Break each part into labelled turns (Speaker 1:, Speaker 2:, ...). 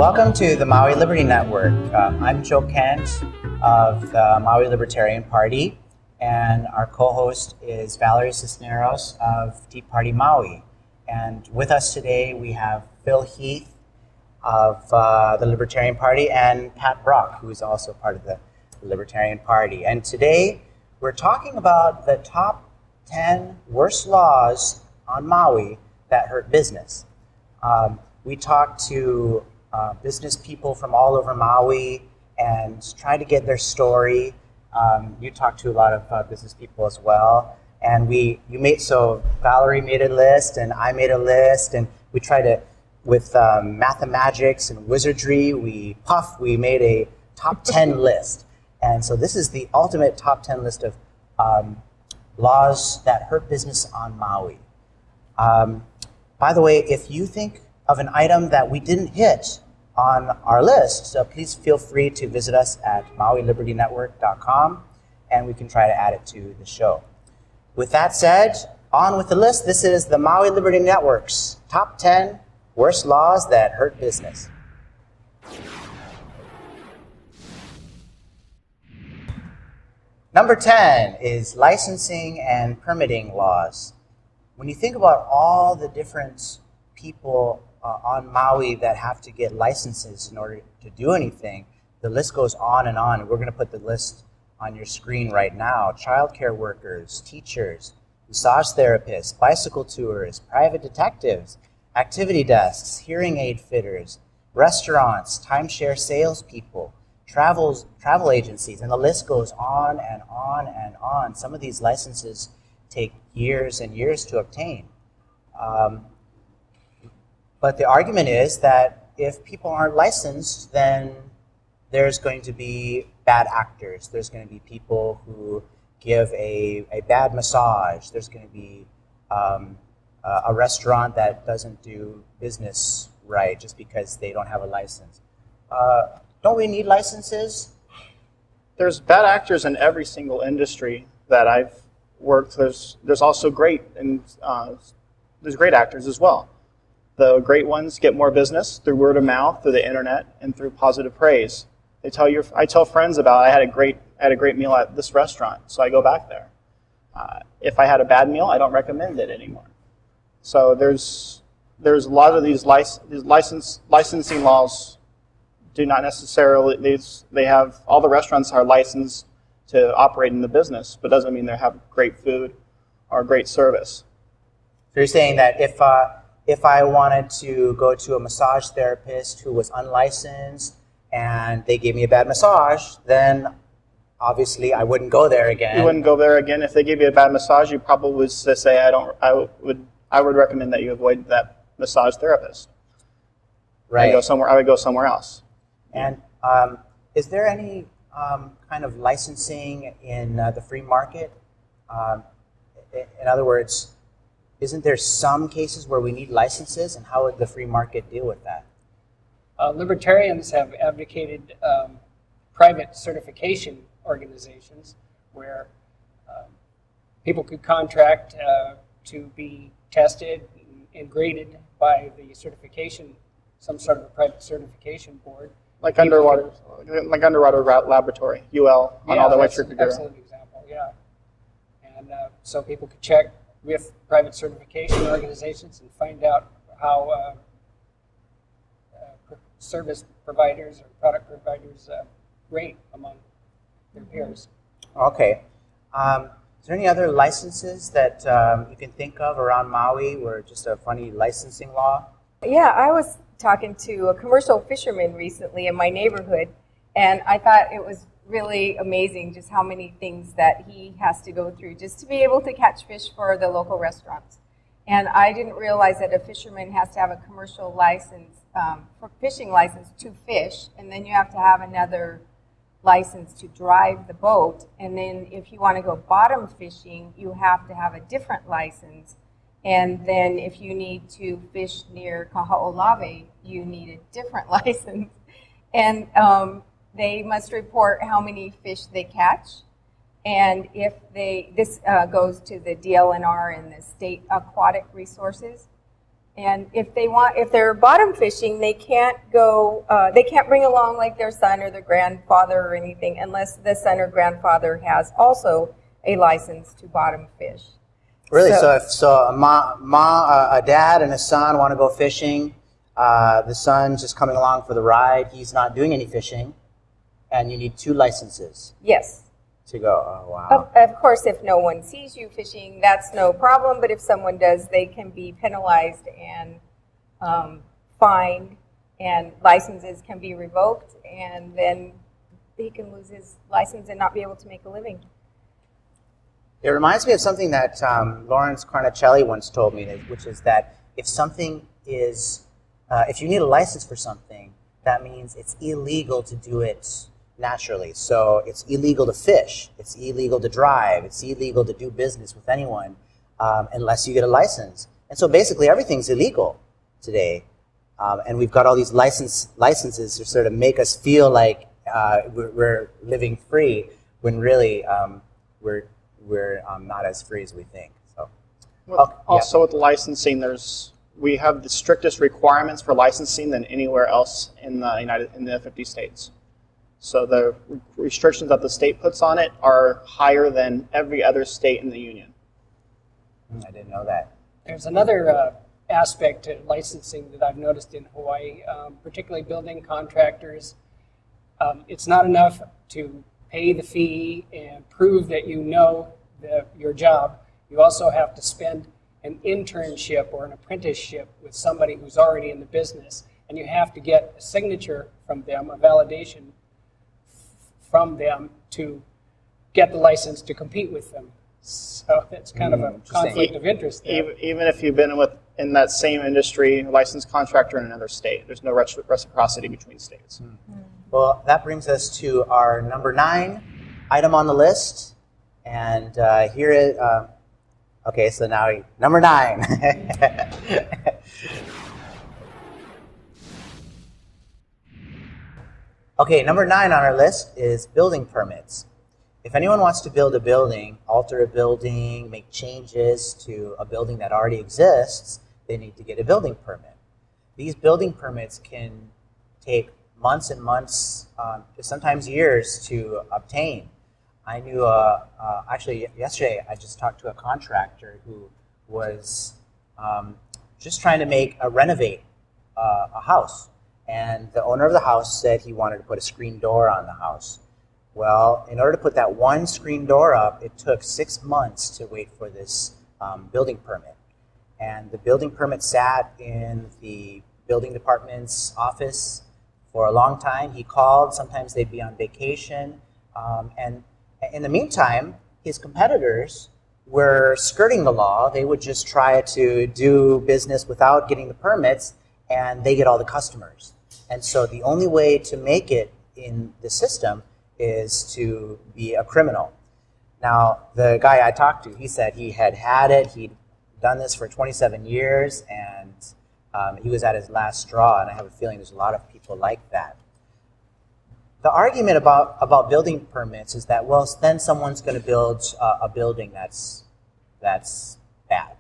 Speaker 1: Welcome to the Maui Liberty Network. I'm Joe Kent of the Maui Libertarian Party, and our co-host is Valerie Cisneros of Tea Party Maui. And with us today we have Phil Heath of the Libertarian Party and Pat Brock, who is also part of the Libertarian Party. And today we're talking about the top 10 worst laws on Maui that hurt business. We talked to business people from all over Maui and try to get their story. You talked to a lot of business people as well, and so Valerie made a list and I made a list, and we tried to, with mathemagics and wizardry, we made a top 10 list. And so this is the ultimate top 10 list of laws that hurt business on Maui. By the way, if you think of an item that we didn't hit on our list, so please feel free to visit us at MauiLibertyNetwork.com, and we can try to add it to the show. With that said, on with the list. This is the Maui Liberty Network's top 10 worst laws that hurt business. Number 10 is licensing and permitting laws. When you think about all the different people on Maui that have to get licenses in order to do anything, the list goes on and on. We're going to put the list on your screen right now. Childcare workers, teachers, massage therapists, bicycle tours, private detectives, activity desks, hearing aid fitters, restaurants, timeshare salespeople, travel agencies, and the list goes on and on and on. Some of these licenses take years and years to obtain. But the argument is that if people aren't licensed, then there's going to be bad actors. There's going to be people who give a bad massage. There's going to be a restaurant that doesn't do business right just because they don't have a license. Don't we need licenses?
Speaker 2: There's bad actors in every single industry that I've worked. There's also great actors as well. The great ones get more business through word of mouth, through the internet, and through positive praise. I tell friends about, I had a great meal at this restaurant, so I go back there. If I had a bad meal, I don't recommend it anymore. So there's a lot of these licensing laws do not necessarily, they have, all the restaurants are licensed to operate in the business, but doesn't mean they have great food or great service.
Speaker 1: So you're saying that if I wanted to go to a massage therapist who was unlicensed and they gave me a bad massage, then obviously I wouldn't go there again.
Speaker 2: You wouldn't go there again. If they gave you a bad massage, you probably would say, I would recommend that you avoid that massage therapist.
Speaker 1: Right.
Speaker 2: I would go somewhere else.
Speaker 1: And is there any kind of licensing in the free market? In other words, isn't there some cases where we need licenses, and how would the free market deal with that?
Speaker 3: Libertarians have advocated private certification organizations where people could contract to be tested and graded by the certification, some sort of a private certification board. Like
Speaker 2: Underwater Laboratory, UL, on all the electric
Speaker 3: that's an excellent example, yeah. And so people could check with private certification organizations and find out how service providers or product providers rate among their peers.
Speaker 1: Okay. Is there any other licenses that you can think of around Maui or just a funny licensing law?
Speaker 4: Yeah, I was talking to a commercial fisherman recently in my neighborhood, and I thought it was really amazing just how many things that he has to go through just to be able to catch fish for the local restaurants. And I didn't realize that a fisherman has to have a commercial license, for fishing license to fish, and then you have to have another license to drive the boat. And then if you want to go bottom fishing, you have to have a different license. And then if you need to fish near Kaho'olawe, you need a different license. And they must report how many fish they catch. And if this goes to the DLNR and the state aquatic resources. And if they're bottom fishing, they can't go. They can't bring along like their son or their grandfather or anything, unless the son or grandfather has also a license to bottom fish.
Speaker 1: Really? So if a dad and a son want to go fishing, the son's just coming along for the ride. He's not doing any fishing, and you need 2 licenses.
Speaker 4: Yes.
Speaker 1: To go. Oh, wow.
Speaker 4: Of course, if no one sees you fishing, that's no problem. But if someone does, they can be penalized and fined, and licenses can be revoked, and then he can lose his license and not be able to make a living.
Speaker 1: It reminds me of something that Lawrence Carnicelli once told me, which is that if something is, if you need a license for something, that means it's illegal to do it naturally. So it's illegal to fish, it's illegal to drive, it's illegal to do business with anyone unless you get a license. And so basically everything's illegal today. And we've got all these licenses to sort of make us feel like we're living free, when really we're not as free as we think. So,
Speaker 2: also with licensing, we have the strictest requirements for licensing than anywhere else in the 50 states. So the restrictions that the state puts on it are higher than every other state in the union.
Speaker 1: I didn't know that.
Speaker 3: There's another aspect to licensing that I've noticed in Hawaii, particularly building contractors. It's not enough to pay the fee and prove that you know your job. You also have to spend an internship or an apprenticeship with somebody who's already in the business, and you have to get a signature from them, a validation from them to get the license to compete with them. So that's kind of a conflict of interest there.
Speaker 2: Even if you've been in that same industry, licensed contractor in another state, there's no reciprocity between states.
Speaker 1: Well, that brings us to our number 9 item on the list. And here is, okay, so now number 9. Okay, number 9 on our list is building permits. If anyone wants to build a building, alter a building, make changes to a building that already exists, they need to get a building permit. These building permits can take months and months, sometimes years to obtain. I knew, actually yesterday I just talked to a contractor who was just trying to renovate a house. And the owner of the house said he wanted to put a screen door on the house. Well, in order to put that one screen door up, it took 6 months to wait for this building permit. And the building permit sat in the building department's office for a long time. He called, sometimes they'd be on vacation. And in the meantime, his competitors were skirting the law. They would just try to do business without getting the permits, and they get all the customers. And so the only way to make it in the system is to be a criminal. Now, the guy I talked to, he said he had it, he'd done this for 27 years, and he was at his last straw, and I have a feeling there's a lot of people like that. The argument about building permits is that, well, then someone's going to build a building that's bad.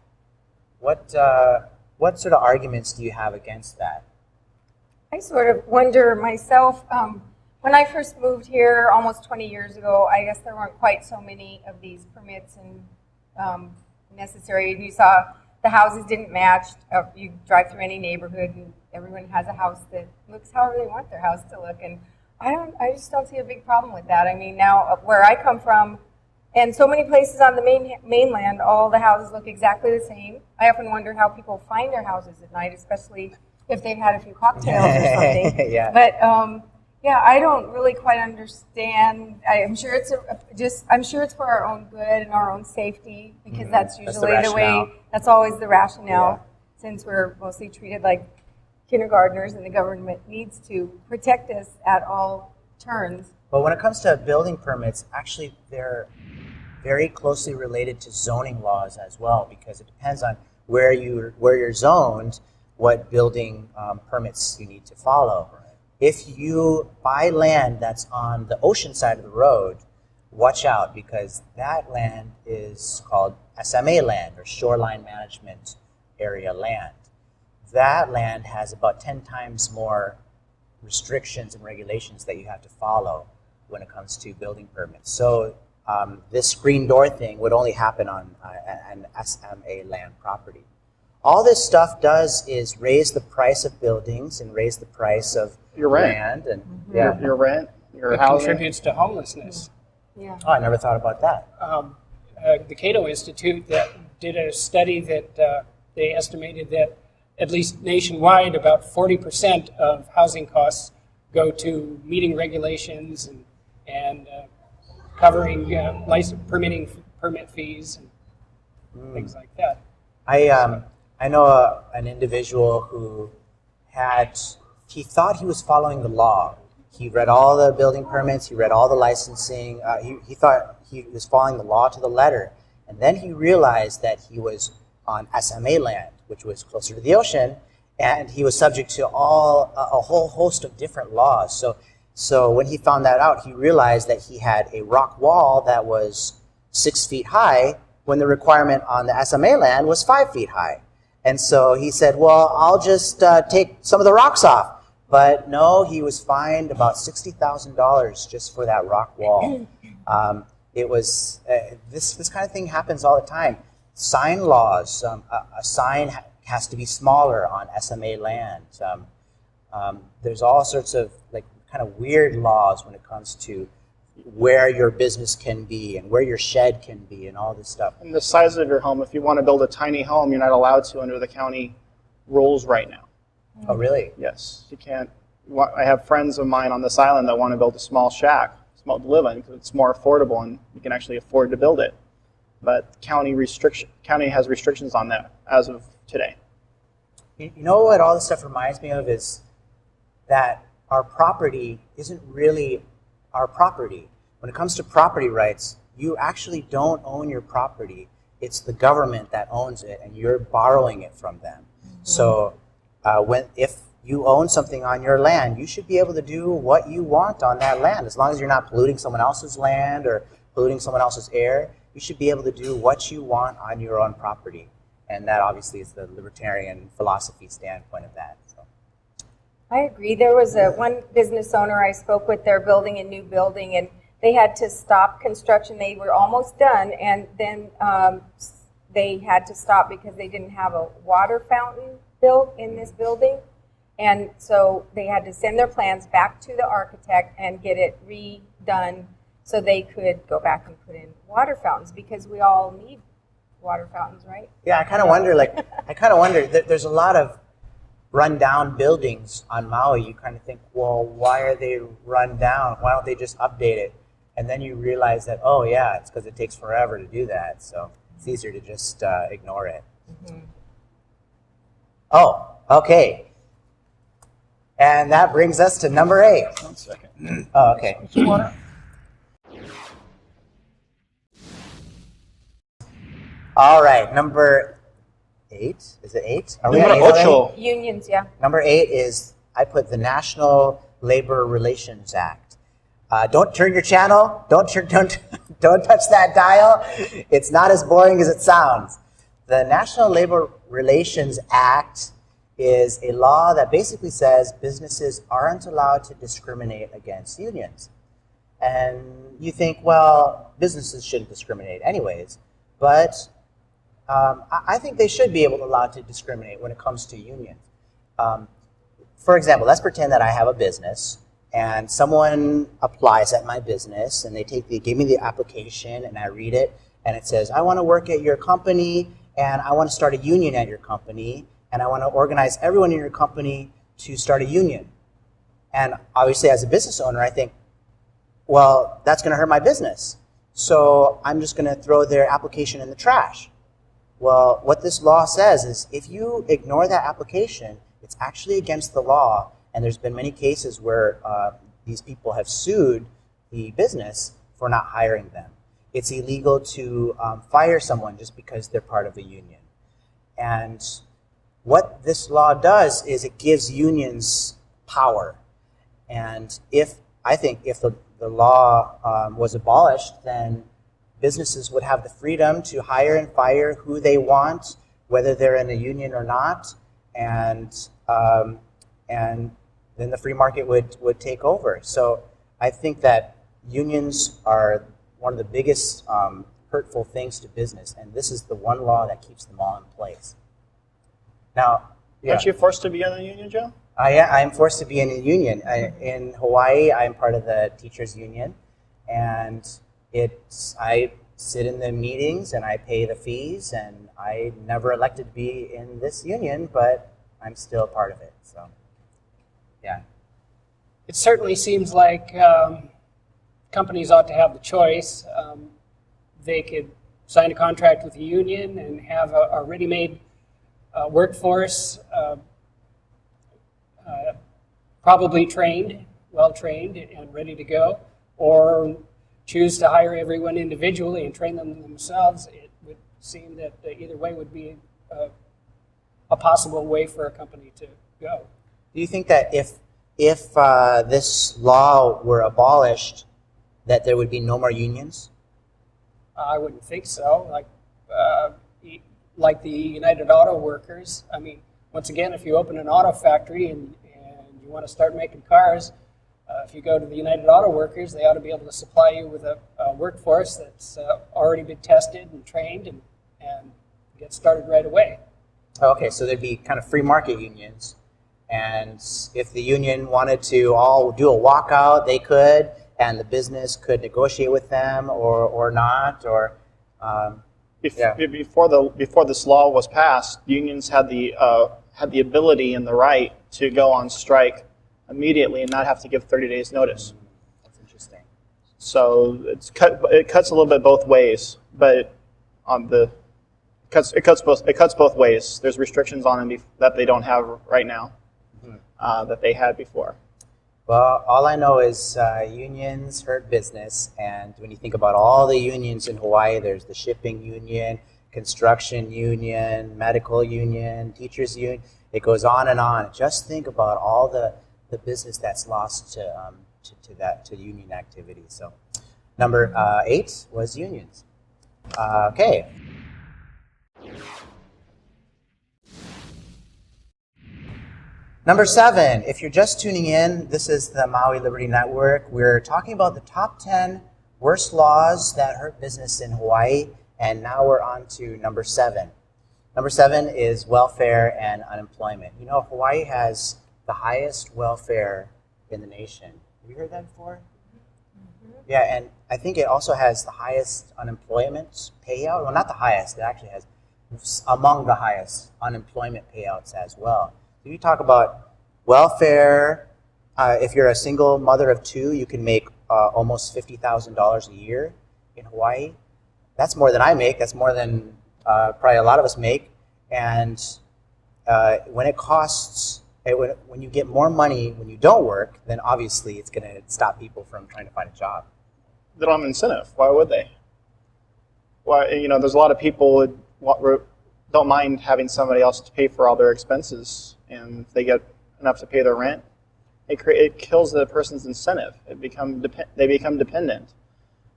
Speaker 1: What sort of arguments do you have against that?
Speaker 4: I sort of wonder myself, when I first moved here almost 20 years ago, I guess there weren't quite so many of these permits and necessary. You saw the houses didn't match. You drive through any neighborhood and everyone has a house that looks however they want their house to look. And I just don't see a big problem with that. I mean, now where I come from, and so many places on the mainland, all the houses look exactly the same. I often wonder how people find their houses at night, especially if they've had a few cocktails or something.
Speaker 1: Yeah.
Speaker 4: But yeah, I don't really quite understand. I'm sure it's for our own good and our own safety, because that's usually the way. That's always the rationale, since we're mostly treated like kindergartners, and the government needs to protect us at all turns.
Speaker 1: But when it comes to building permits, actually they're very closely related to zoning laws as well, because it depends on where you're zoned, what building permits you need to follow. If you buy land that's on the ocean side of the road, watch out, because that land is called SMA land, or shoreline management area land. that land has about 10 times more restrictions and regulations that you have to follow when it comes to building permits. So this screen door thing would only happen on an SMA land property. All this stuff does is raise the price of buildings and raise the price of
Speaker 2: Your rent.
Speaker 1: land. And
Speaker 2: Your rent, your
Speaker 3: It
Speaker 2: housing.
Speaker 3: contributes to homelessness.
Speaker 4: Yeah.
Speaker 1: Oh, I never thought about that.
Speaker 3: The Cato Institute that did a study that they estimated that at least nationwide, about 40% of housing costs go to meeting regulations and covering permit fees and things like that.
Speaker 1: I know an individual who he thought he was following the law. He read all the building permits, he read all the licensing, he thought he was following the law to the letter. And then he realized that he was on SMA land, which was closer to the ocean, and he was subject to a whole host of different laws. So when he found that out, he realized that he had a rock wall that was 6 feet high when the requirement on the SMA land was 5 feet high. And so he said, well, I'll just take some of the rocks off. But no, he was fined about $60,000 just for that rock wall. It was this kind of thing happens all the time. Sign laws. A sign has to be smaller on SMA land. There's all sorts of kind of weird laws when it comes to where your business can be and where your shed can be and all this stuff.
Speaker 2: And the size of your home, if you want to build a tiny home, you're not allowed to under the county rules right now.
Speaker 1: Oh, really?
Speaker 2: Yes, you can't. I have friends of mine on this island that want to build a small shack, small to live in, because it's more affordable and you can actually afford to build it. But county has restrictions on that as of today.
Speaker 1: You know what all this stuff reminds me of is that our property isn't really our property. When it comes to property rights, you actually don't own your property. It's the government that owns it, and you're borrowing it from them. So if you own something on your land, you should be able to do what you want on that land. As long as you're not polluting someone else's land or polluting someone else's air, you should be able to do what you want on your own property. And that obviously is the libertarian philosophy standpoint of that. So.
Speaker 4: I agree. There was one business owner I spoke with. They're building a new building, and they had to stop construction. They were almost done, and then they had to stop because they didn't have a water fountain built in this building. And so they had to send their plans back to the architect and get it redone so they could go back and put in water fountains, because we all need water fountains, right?
Speaker 1: Yeah, I kind of wonder, there's a lot of run-down buildings on Maui. You kind of think, well, why are they run down? Why don't they just update it? And then you realize that, oh, yeah, it's because it takes forever to do that. So it's easier to just ignore it. Mm-hmm. Oh, okay. And that brings us to number 8.
Speaker 2: 1 second.
Speaker 1: Oh, okay. All right, number 8. Is it 8? Are we at 8 already?
Speaker 4: Unions, yeah.
Speaker 1: Number 8 is, I put the National Labor Relations Act. Don't turn your channel. Don't touch that dial. It's not as boring as it sounds. The National Labor Relations Act is a law that basically says businesses aren't allowed to discriminate against unions. And you think, well, businesses shouldn't discriminate anyways, but I think they should be allowed to discriminate when it comes to unions. For example, let's pretend that I have a business and someone applies at my business and they give me the application and I read it and it says, I want to work at your company and I want to start a union at your company and I want to organize everyone in your company to start a union. And obviously as a business owner, I think, well, that's going to hurt my business. So I'm just going to throw their application in the trash. Well, what this law says is if you ignore that application, it's actually against the law. And there's been many cases where these people have sued the business for not hiring them. It's illegal to fire someone just because they're part of a union. And what this law does is it gives unions power. And I think if the law was abolished, then businesses would have the freedom to hire and fire who they want, whether they're in a union or not. and and then the free market would take over. So I think that unions are one of the biggest hurtful things to business, and this is the one law that keeps them all in place. Now, yeah.
Speaker 2: Aren't you forced to be in a union, Joe?
Speaker 1: I'm forced to be in a union. In Hawaii, I'm part of the teachers union, and I sit in the meetings and I pay the fees, and I never elected to be in this union, but I'm still part of it. So, yeah.
Speaker 3: It certainly seems like companies ought to have the choice. They could sign a contract with the union and have a ready-made workforce, probably trained, well-trained, and ready to go, or choose to hire everyone individually and train them themselves. It would seem that either way would be a possible way for a company to go.
Speaker 1: Do you think that if this law were abolished, that there would be no more unions?
Speaker 3: I wouldn't think so. Like the United Auto Workers. I mean, once again, if you open an auto factory and you want to start making cars, if you go to the United Auto Workers, they ought to be able to supply you with a workforce that's already been tested and trained and get started right away.
Speaker 1: Okay, so there'd be kind of free market unions, and if the union wanted to all do a walkout, they could, and the business could negotiate with them or not, or
Speaker 2: Before this law was passed, unions had the ability and the right to go on strike immediately and not have to give 30 days notice.
Speaker 1: That's interesting.
Speaker 2: So it cuts a little bit both ways, but it cuts both ways. There's restrictions on them that they don't have right now, that they had before.
Speaker 1: Well, all I know is unions hurt business, and when you think about all the unions in Hawaii, there's the shipping union, construction union, medical union, teachers union. It goes on and on. Just think about all the business that's lost to union activity. So, number 8 was unions. Okay. Number 7, if you're just tuning in, this is the Maui Liberty Network. We're talking about the top 10 worst laws that hurt business in Hawaii, and now we're on to number 7. Number 7 is welfare and unemployment. You know, Hawaii has the highest welfare in the nation. Have you heard that before? Mm-hmm. Yeah, and I think it also has the highest unemployment payout. Well, not the highest, it actually has among the highest unemployment payouts as well. You talk about welfare. If you're a single mother of 2, you can make almost $50,000 a year in Hawaii. That's more than I make. That's more than probably a lot of us make. And when it costs, when you get more money when you don't work, then obviously it's going to stop people from trying to find a job.
Speaker 2: They don't have incentive. Why would they? Why? There's a lot of people who don't mind having somebody else to pay for all their expenses. And if they get enough to pay their rent, it kills the person's incentive. They become dependent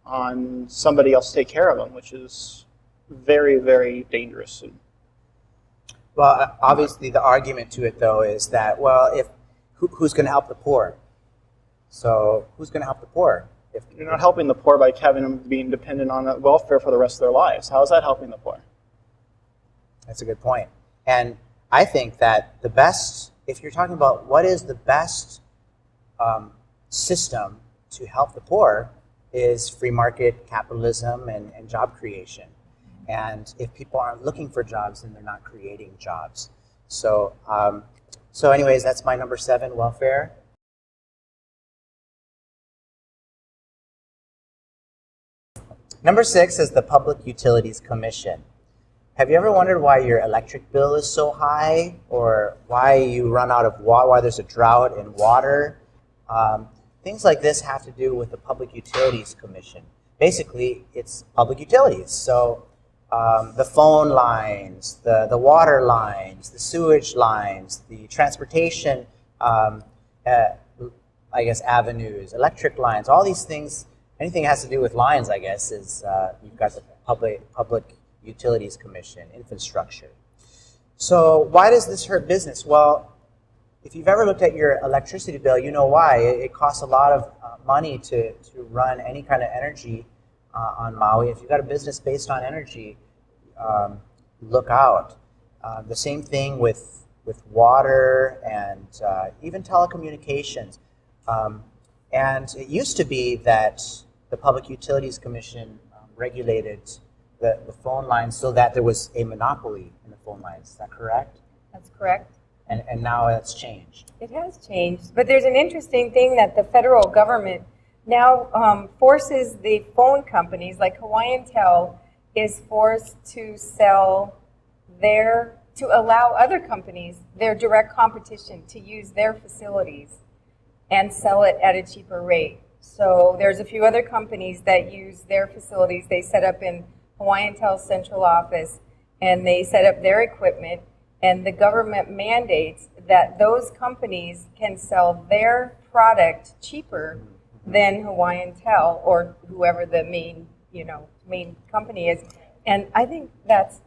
Speaker 2: on somebody else to take care of them, which is very, very dangerous.
Speaker 1: Well, obviously the argument to it, though, is that, well, who's going to help the poor? So who's going to help the poor?
Speaker 2: You're not helping the poor by having them being dependent on welfare for the rest of their lives. How is that helping the poor?
Speaker 1: That's a good point. And I think that the best, if you're talking about what is the best system to help the poor, is free market capitalism and job creation. And if people aren't looking for jobs, then they're not creating jobs. So, anyways, that's my number 7, welfare. Number 6 is the Public Utilities Commission. Have you ever wondered why your electric bill is so high, or why you run out of water, why there's a drought in water? Things like this have to do with the Public Utilities Commission. Basically, it's public utilities. So the phone lines, the water lines, the sewage lines, the transportation, avenues, electric lines, all these things, anything that has to do with lines, I guess, is you've got the Public Utilities Commission, infrastructure. So why does this hurt business? Well, if you've ever looked at your electricity bill, you know why. It costs a lot of money to run any kind of energy on Maui. If you've got a business based on energy, look out. The same thing with water and even telecommunications. And it used to be that the Public Utilities Commission regulated the phone lines so that there was a monopoly in the phone lines. Is that correct?
Speaker 4: That's correct.
Speaker 1: And now that's changed.
Speaker 4: It has changed. But there's an interesting thing that the federal government now forces the phone companies, like Hawaiian Tel, is forced to sell to allow other companies, their direct competition, to use their facilities and sell it at a cheaper rate. So there's a few other companies that use their facilities. They set up in Hawaiian Tel's central office, and they set up their equipment, and the government mandates that those companies can sell their product cheaper than Hawaiian Tel or whoever the main company is. And I think that's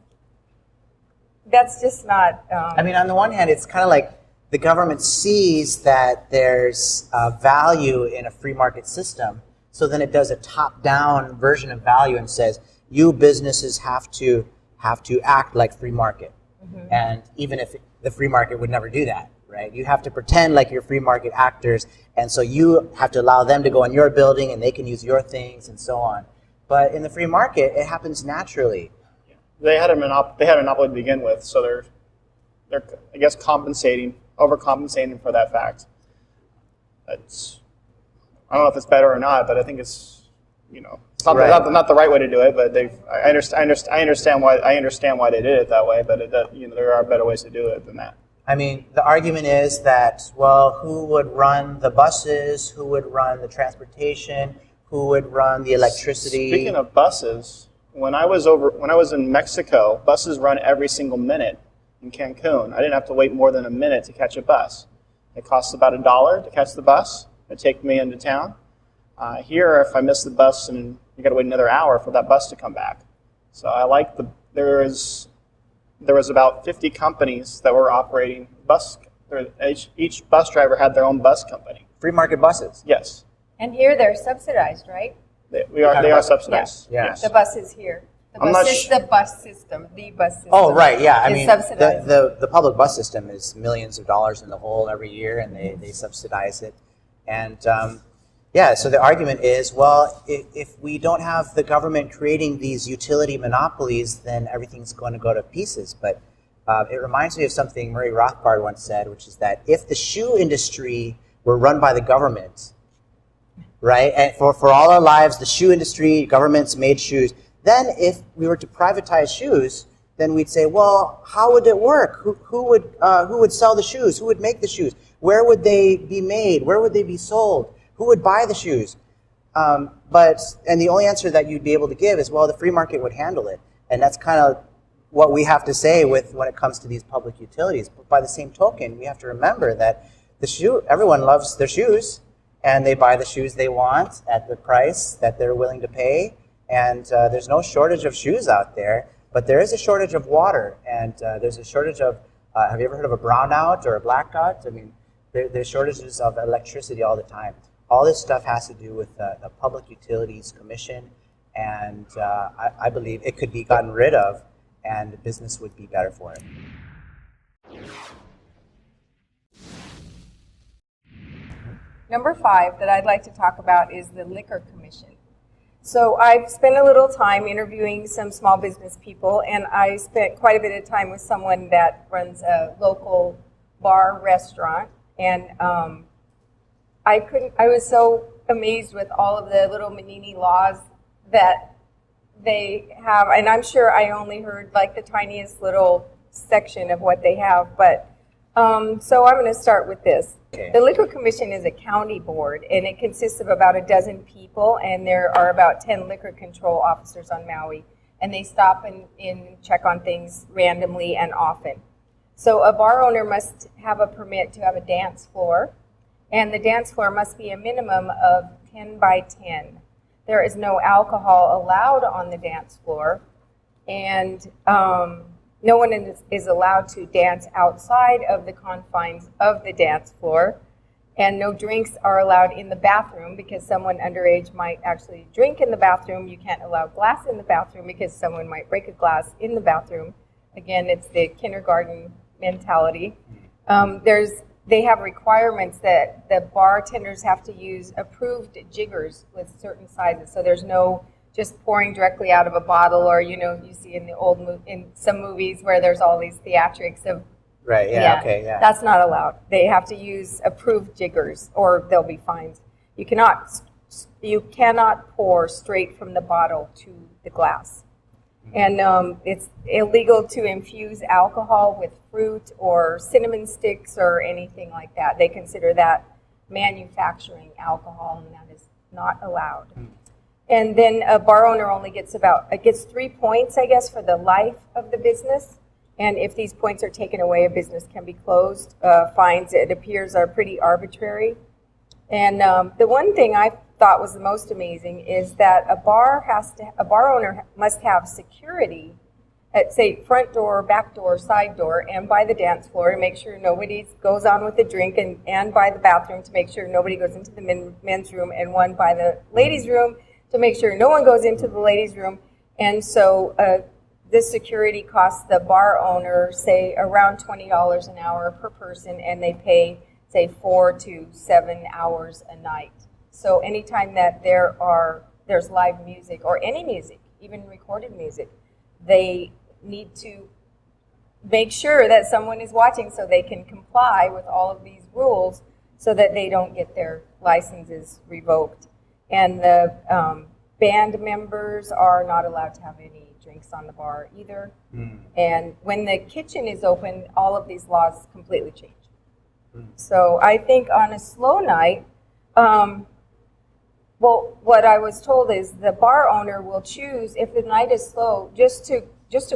Speaker 4: just not...
Speaker 1: I mean, on the one hand, it's kind of like the government sees that there's value in a free market system, so then it does a top-down version of value and says, you businesses have to act like free market. Mm-hmm. And even if the free market would never do that, right? You have to pretend like you're free market actors, and so you have to allow them to go in your building and they can use your things and so on. But in the free market, it happens naturally.
Speaker 2: They had a monopoly to begin with, so they're I guess overcompensating for that fact. I don't know if it's better or not, but I think it's it's not the right way to do it. But I understand why they did it that way. But there are better ways to do it than that.
Speaker 1: I mean, the argument is that, well, who would run the buses? Who would run the transportation? Who would run the electricity?
Speaker 2: Speaking of buses, when I was in Mexico, buses run every single minute in Cancun. I didn't have to wait more than a minute to catch a bus. It costs about $1 to catch the bus. It'd take me into town. Here, if I miss the bus, and you got to wait another hour for that bus to come back. So I like there was about 50 companies that were operating bus. Each bus driver had their own bus company.
Speaker 1: Free market buses.
Speaker 2: Yes.
Speaker 4: And here they're subsidized, right?
Speaker 2: They are subsidized.
Speaker 4: Yeah.
Speaker 2: Yes.
Speaker 4: The buses here. The bus system.
Speaker 1: Oh, right, yeah. I mean,
Speaker 4: subsidized.
Speaker 1: the public bus system is millions of dollars in the hole every year, and they subsidize it. And so the argument is, well, if we don't have the government creating these utility monopolies, then everything's going to go to pieces. But it reminds me of something Murray Rothbard once said, which is that if the shoe industry were run by the government, right, and for all our lives, the shoe industry, governments made shoes, then if we were to privatize shoes, then we'd say, well, how would it work? Who would sell the shoes? Who would make the shoes? Where would they be made? Where would they be sold? Who would buy the shoes? And the only answer that you'd be able to give is, well, the free market would handle it. And that's kind of what we have to say when it comes to these public utilities. But by the same token, we have to remember that everyone loves their shoes, and they buy the shoes they want at the price that they're willing to pay. And there's no shortage of shoes out there, but there is a shortage of water, and there's a shortage of, have you ever heard of a brownout or a blackout? I mean, there's shortages of electricity all the time. All this stuff has to do with the Public Utilities Commission, and I believe it could be gotten rid of, and business would be better for it.
Speaker 4: Number 5 that I'd like to talk about is the Liquor Commission. So I've spent a little time interviewing some small business people, and I spent quite a bit of time with someone that runs a local bar restaurant, and I was so amazed with all of the little Menini laws that they have, and I'm sure I only heard like the tiniest little section of what they have, but so I'm going to start with this.
Speaker 1: Okay.
Speaker 4: The Liquor Commission is a county board, and it consists of about a dozen people, and there are about 10 liquor control officers on Maui, and they stop and check on things randomly and often. So a bar owner must have a permit to have a dance floor, and the dance floor must be a minimum of 10 by 10. There is no alcohol allowed on the dance floor, and No one is allowed to dance outside of the confines of the dance floor. And no drinks are allowed in the bathroom because someone underage might actually drink in the bathroom. You can't allow glass in the bathroom because someone might break a glass in the bathroom. Again, it's the kindergarten mentality. They have requirements that the bartenders have to use approved jiggers with certain sizes. So there's no just pouring directly out of a bottle, or you see in in some movies where there's all these theatrics of.
Speaker 1: Right, yeah, okay, yeah.
Speaker 4: That's not allowed. They have to use approved jiggers or they'll be fined. You cannot pour straight from the bottle to the glass. And it's illegal to infuse alcohol with fruit or cinnamon sticks or anything like that. They consider that manufacturing alcohol, and that is not allowed. And then a bar owner only gets 3 points, I guess, for the life of the business. And if these points are taken away, a business can be closed. Fines, it appears, are pretty arbitrary. And the one thing I thought was the most amazing is that a bar owner must have security at, say, front door, back door, side door, and by the dance floor to make sure nobody goes on with the drink, and by the bathroom to make sure nobody goes into the men's room, and one by the ladies' room to make sure no one goes into the ladies' room. And so this security costs the bar owner, say, around $20 an hour per person, and they pay, say, 4 to 7 hours a night. So anytime that there's live music or any music, even recorded music, they need to make sure that someone is watching so they can comply with all of these rules so that they don't get their licenses revoked. And the band members are not allowed to have any drinks on the bar either. And when the kitchen is open, all of these laws completely change. So I think on a slow night, what I was told is the bar owner will choose, if the night is slow, just to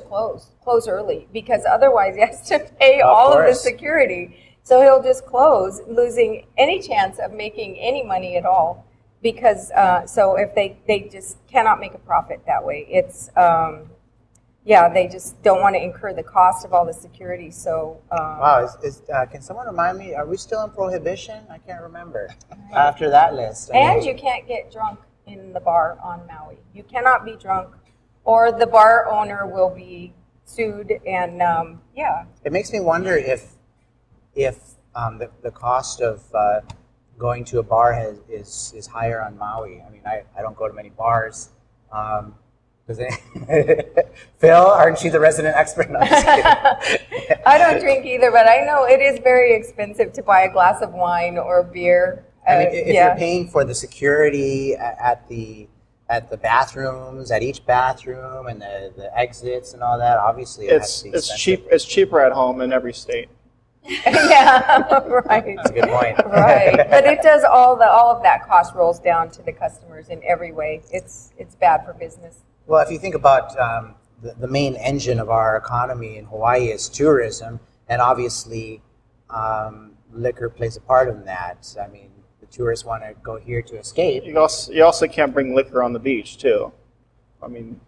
Speaker 4: close early, because otherwise he has to pay all of the security. So he'll just close, losing any chance of making any money at all. Because so if they just cannot make a profit that way. It's they just don't want to incur the cost of all the security. So
Speaker 1: wow, can someone remind me? Are we still in prohibition? I can't remember. After that list,
Speaker 4: you can't get drunk in the bar on Maui. You cannot be drunk, or the bar owner will be sued. And
Speaker 1: it makes me wonder if the cost of going to a bar is higher on Maui. I mean, I don't go to many bars. Phil, aren't you the resident expert? No, I'm just kidding.
Speaker 4: I don't drink either, but I know it is very expensive to buy a glass of wine or beer.
Speaker 1: I mean, if you're paying for the security at the bathrooms, at each bathroom, and the exits and all that, obviously
Speaker 2: it's cheap. It's cheaper at home in every state.
Speaker 4: Yeah, right.
Speaker 1: That's a good point.
Speaker 4: Right, but it does all of that cost rolls down to the customers in every way. It's bad for business.
Speaker 1: Well, if you think about the main engine of our economy in Hawaii is tourism, and obviously liquor plays a part in that. I mean, the tourists want to go here to escape.
Speaker 2: You also can't bring liquor on the beach too. I mean,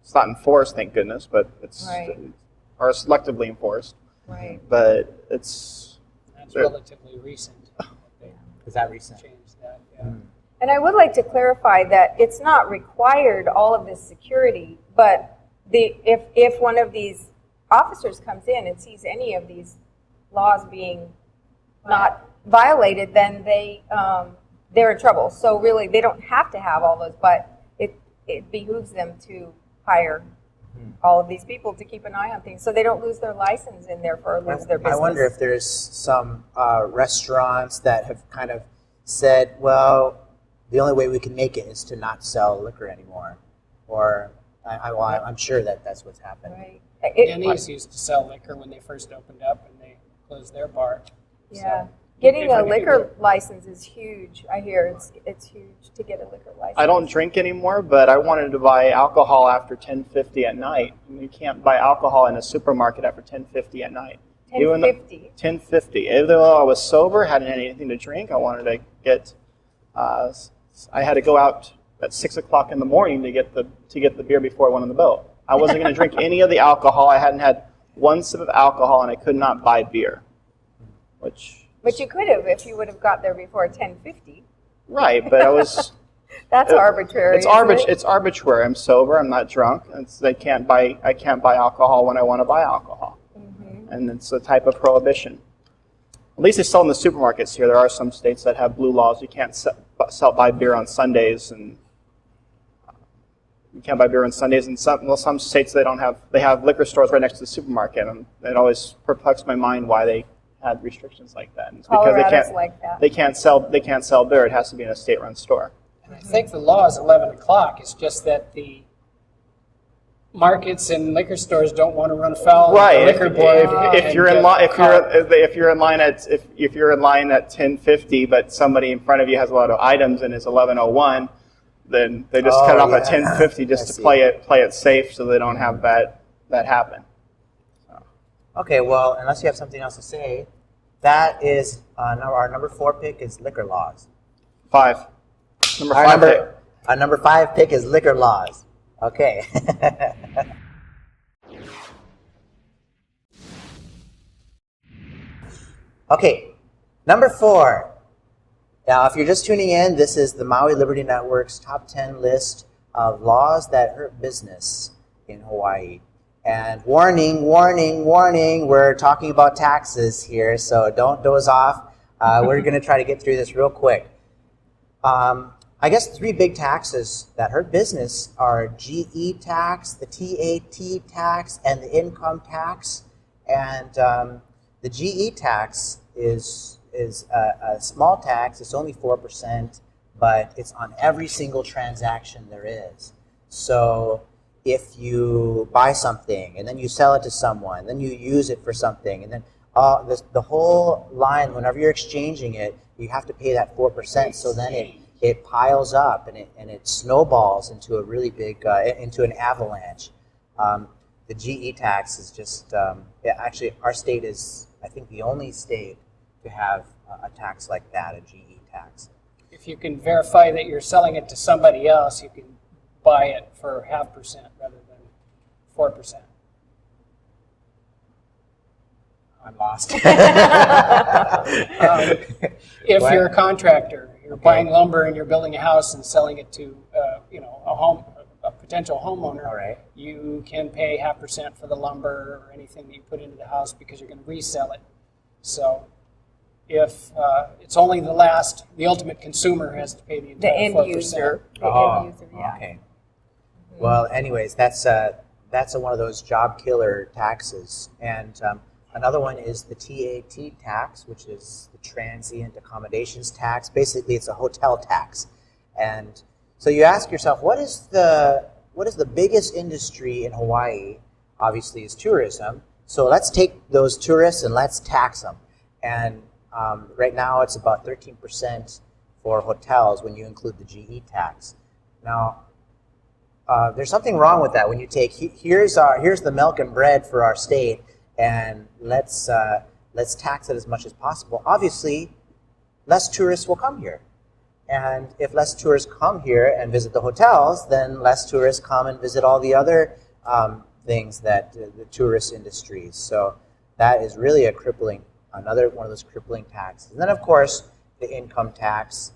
Speaker 2: it's not enforced, thank goodness, but it's or selectively enforced.
Speaker 4: Right.
Speaker 2: But that's
Speaker 3: relatively recent.
Speaker 1: Is that recent?
Speaker 3: Changed that,
Speaker 4: And I would like to clarify that it's not required, all of this security, but if one of these officers comes in and sees any of these laws being not violated, then they're in trouble. So really, they don't have to have all those, but it behooves them to hire all of these people to keep an eye on things so they don't lose their license and therefore lose their business.
Speaker 1: I wonder if there's some restaurants that have kind of said, well, the only way we can make it is to not sell liquor anymore. Or I'm sure that's what's happened.
Speaker 4: Right.
Speaker 3: Denny's used to sell liquor when they first opened up, and they closed their bar.
Speaker 4: Yeah.
Speaker 3: So,
Speaker 4: getting a liquor license is huge. I hear it's huge to get a liquor license.
Speaker 2: I don't drink anymore, but I wanted to buy alcohol after 10:50 at night. And you can't buy alcohol in a supermarket after 10:50 at night.
Speaker 4: 10:50.
Speaker 2: 10:50. Even though I was sober, hadn't had anything to drink, I wanted to get. I had to go out at 6 o'clock in the morning to get the beer before I went on the boat. I wasn't going to drink any of the alcohol. I hadn't had one sip of alcohol, and I could not buy beer.
Speaker 4: But you could have if you would have got there before 10:50.
Speaker 2: Right, but I was.
Speaker 4: That's arbitrary.
Speaker 2: It's arbitrary. I'm sober. I'm not drunk. I can't buy alcohol when I want to buy alcohol, and it's a type of prohibition. At least they sell in the supermarkets here. There are some states that have blue laws. You can't buy beer on Sundays, and you can't buy beer on Sundays. And some states they have liquor stores right next to the supermarket, and it always perplexed my mind why they had restrictions like that. And it's because they can't sell beer. It has to be in a state-run store.
Speaker 3: And I think the law is 11 o'clock. It's just that the markets and liquor stores don't want to run afoul of the liquor board.
Speaker 2: If you're in line at 10:50, but somebody in front of you has a lot of items and it's 11:01, then they just cut it off at 10:50 just to play it safe, so they don't have that happen. So.
Speaker 1: Okay, well, unless you have something else to say, that is our number 4 pick is liquor laws.
Speaker 2: 5.
Speaker 1: Our number 5 pick is liquor laws. Okay. Okay, number 4. Now, if you're just tuning in, this is the Maui Liberty Network's top 10 list of laws that hurt business in Hawaii. And warning, warning, warning, we're talking about taxes here, so don't doze off. We're going to try to get through this real quick. I guess 3 big taxes that hurt business are GE tax, the TAT tax, and the income tax. And the GE tax is a small tax. It's only 4%, but it's on every single transaction there is. So if you buy something and then you sell it to someone, then you use it for something, and then the whole line, whenever you're exchanging it, you have to pay that 4%. So then it piles up and it snowballs into a really big into an avalanche. The GE tax is just actually our state is, I think, the only state to have a tax like that, a GE tax.
Speaker 3: If you can verify that you're selling it to somebody else, you can buy it for 0.5% rather than 4%.
Speaker 1: I'm lost.
Speaker 3: If you're a contractor, you're buying lumber and you're building a house and selling it to a potential homeowner,
Speaker 1: all right,
Speaker 3: you can pay 0.5% for the lumber or anything that you put into the house because you're going to resell it. So if it's only the ultimate consumer has to pay the entire 4%.
Speaker 4: End user. End user, yeah.
Speaker 1: Okay. Well, anyways, that's one of those job killer taxes. And another one is the TAT tax, which is the transient accommodations tax. Basically, it's a hotel tax. And so you ask yourself, what is the biggest industry in Hawaii? Obviously, is tourism. So let's take those tourists and let's tax them. And right now, it's about 13% for hotels when you include the GE tax. Now, there's something wrong with that. When you take here's the milk and bread for our state, and let's tax it as much as possible. Obviously, less tourists will come here. And if less tourists come here and visit the hotels, then less tourists come and visit all the other things that the tourist industries. So that is really another one of those crippling taxes. And then, of course, the income tax,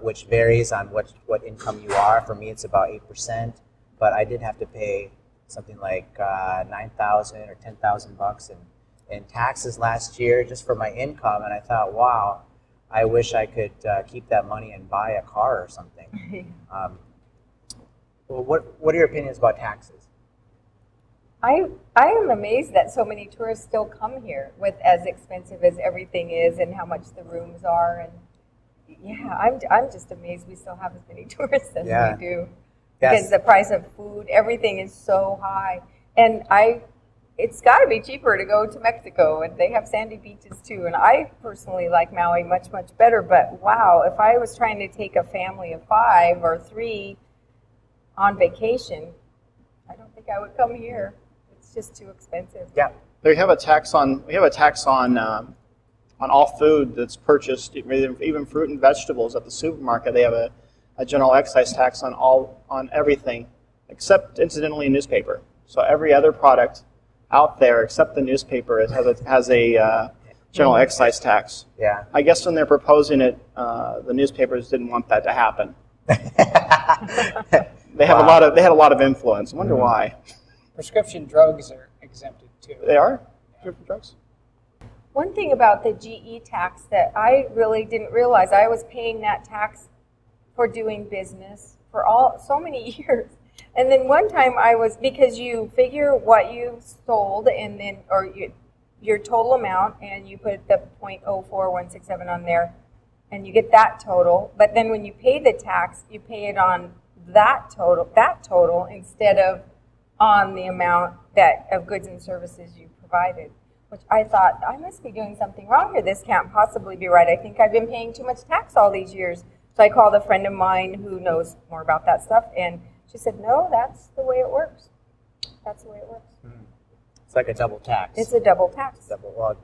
Speaker 1: which varies on what income you are. For me, it's about 8%, but I did have to pay something like $9,000 or $10,000 in taxes last year just for my income, and I thought, wow, I wish I could keep that money and buy a car or something. Well, what are your opinions about taxes?
Speaker 4: I am amazed that so many tourists still come here with as expensive as everything is and how much the rooms are. And yeah, I'm just amazed we still have as many tourists as we do.
Speaker 1: Yes.
Speaker 4: Because the price of food, everything is so high. And it's got to be cheaper to go to Mexico, and they have sandy beaches too. And I personally like Maui much, much better. But wow, if I was trying to take a family of 5 or 3 on vacation, I don't think I would come here. It's just too expensive.
Speaker 1: Yeah.
Speaker 2: We have a tax on all food that's purchased, even fruit and vegetables at the supermarket. They have a general excise tax on everything except incidentally a newspaper. So every other product out there except the newspaper has a general excise tax.
Speaker 1: Yeah.
Speaker 2: I guess when they're proposing it, the newspapers didn't want that to happen. They have they had a lot of influence. I wonder why.
Speaker 3: Prescription drugs are exempted too.
Speaker 2: They are? Prescription drugs?
Speaker 4: One thing about the GE tax that I really didn't realize, I was paying that tax for doing business for so many years. And then one time because you figure what you sold and then, your total amount, and you put the 0.04167 on there, and you get that total. But then when you pay the tax, you pay it on that total instead of on the amount of goods and services you provided. Which I thought, I must be doing something wrong here. This can't possibly be right. I think I've been paying too much tax all these years. So I called a friend of mine who knows more about that stuff, and she said, no, that's the way it works. That's the way it works.
Speaker 1: It's like a double tax.
Speaker 4: It's a double tax.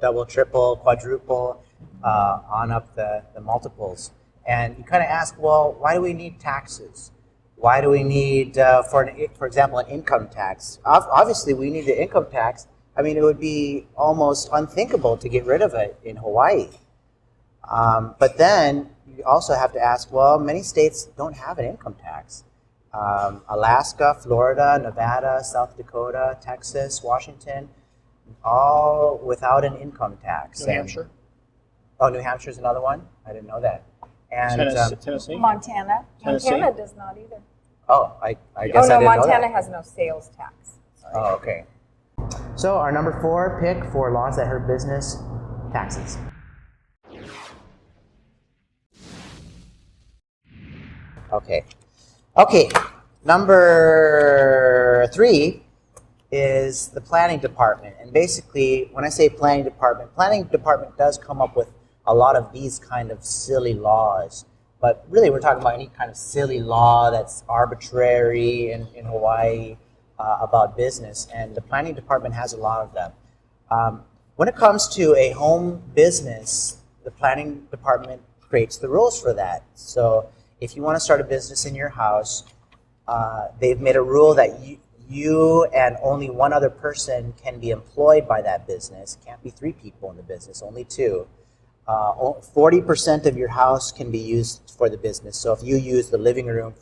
Speaker 1: Double, triple, quadruple, on up the multiples. And you kind of ask, well, why do we need taxes? Why do we need, for example, an income tax? Obviously, we need the income tax. I mean, it would be almost unthinkable to get rid of it in Hawaii. But then you also have to ask, well, many states don't have an income tax. Alaska, Florida, Nevada, South Dakota, Texas, Washington, all without an income tax.
Speaker 2: New Hampshire?
Speaker 1: Oh, New Hampshire is another one? I didn't know that. And
Speaker 2: Tennessee?
Speaker 4: Montana.
Speaker 2: Tennessee?
Speaker 4: Montana does not either.
Speaker 1: Oh, I guess
Speaker 4: no,
Speaker 1: I didn't know
Speaker 4: Montana
Speaker 1: that.
Speaker 4: has no sales tax. Sorry.
Speaker 1: Oh, okay. So our number 4 pick for laws that hurt business, taxes. Okay, number 3 is the planning department. And basically, when I say planning department does come up with a lot of these kind of silly laws. But really, we're talking about any kind of silly law that's arbitrary in Hawaii about business. And the planning department has a lot of them. When it comes to a home business, the planning department creates the rules for that. So if you want to start a business in your house, they've made a rule that you and only one other person can be employed by that business. It can't be 3 people in the business, only 2. 40% of your house can be used for the business. So if you use the living room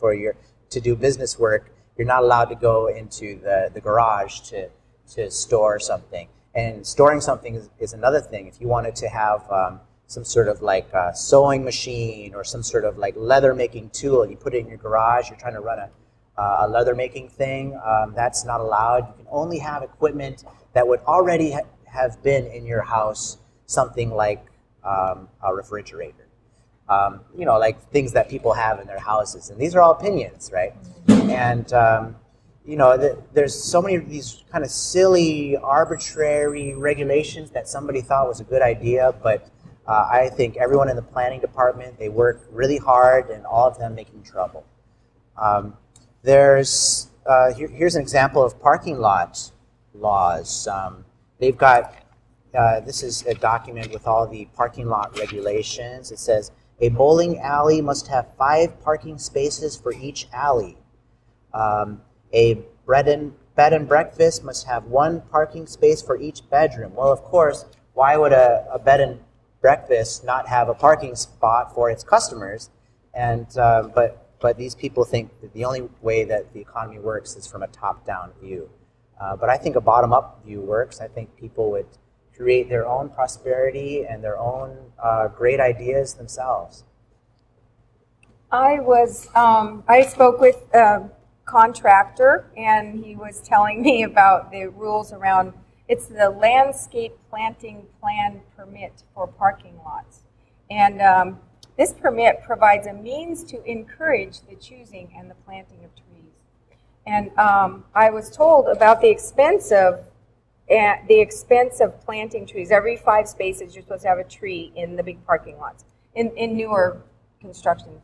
Speaker 1: to do business work, you're not allowed to go into the garage to store something. And storing something is another thing. If you wanted to have some sort of like a sewing machine or some sort of like leather making tool, and you put it in your garage, you're trying to run a leather making thing, that's not allowed. You can only have equipment that would already have been in your house, something like a refrigerator. Like things that people have in their houses. And these are all opinions, right? And, there's so many of these kind of silly, arbitrary regulations that somebody thought was a good idea, but I think everyone in the planning department, they work really hard, and all of them making trouble. Here's an example of parking lot laws. They've got, this is a document with all the parking lot regulations. It says, a bowling alley must have 5 parking spaces for each alley. A bed and breakfast must have 1 parking space for each bedroom. Well, of course, why would a bed and breakfast not have a parking spot for its customers? And but these people think that the only way that the economy works is from a top-down view. But I think a bottom-up view works. I think people would create their own prosperity and their own great ideas themselves.
Speaker 4: I spoke with a contractor, and he was telling me about the rules around, it's the landscape planting plan permit for parking lots. And this permit provides a means to encourage the choosing and the planting of trees. And I was told about the expense of planting trees. Every 5 spaces, you're supposed to have a tree in the big parking lots, in newer construction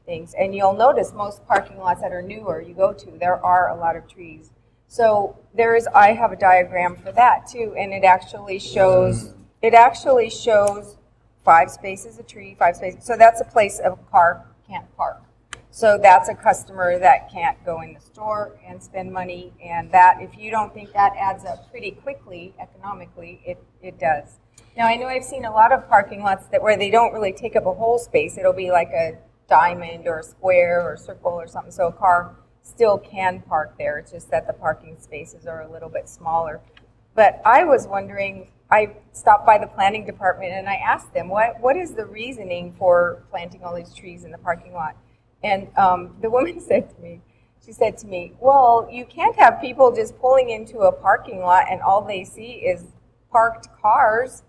Speaker 4: things. And you'll notice most parking lots that are newer you go to, there are a lot of trees. So I have a diagram for that too, and it actually shows 5 spaces a tree, 5 spaces. So that's a place a car can't park. So that's a customer that can't go in the store and spend money, and that, if you don't think that adds up pretty quickly economically, it does. Now, I know I've seen a lot of parking lots where they don't really take up a whole space. It'll be like a diamond or a square or a circle or something, so a car still can park there. It's just that the parking spaces are a little bit smaller. But I was wondering, I stopped by the planning department and I asked them, what is the reasoning for planting all these trees in the parking lot? And the woman said to me, well, you can't have people just pulling into a parking lot and all they see is parked cars.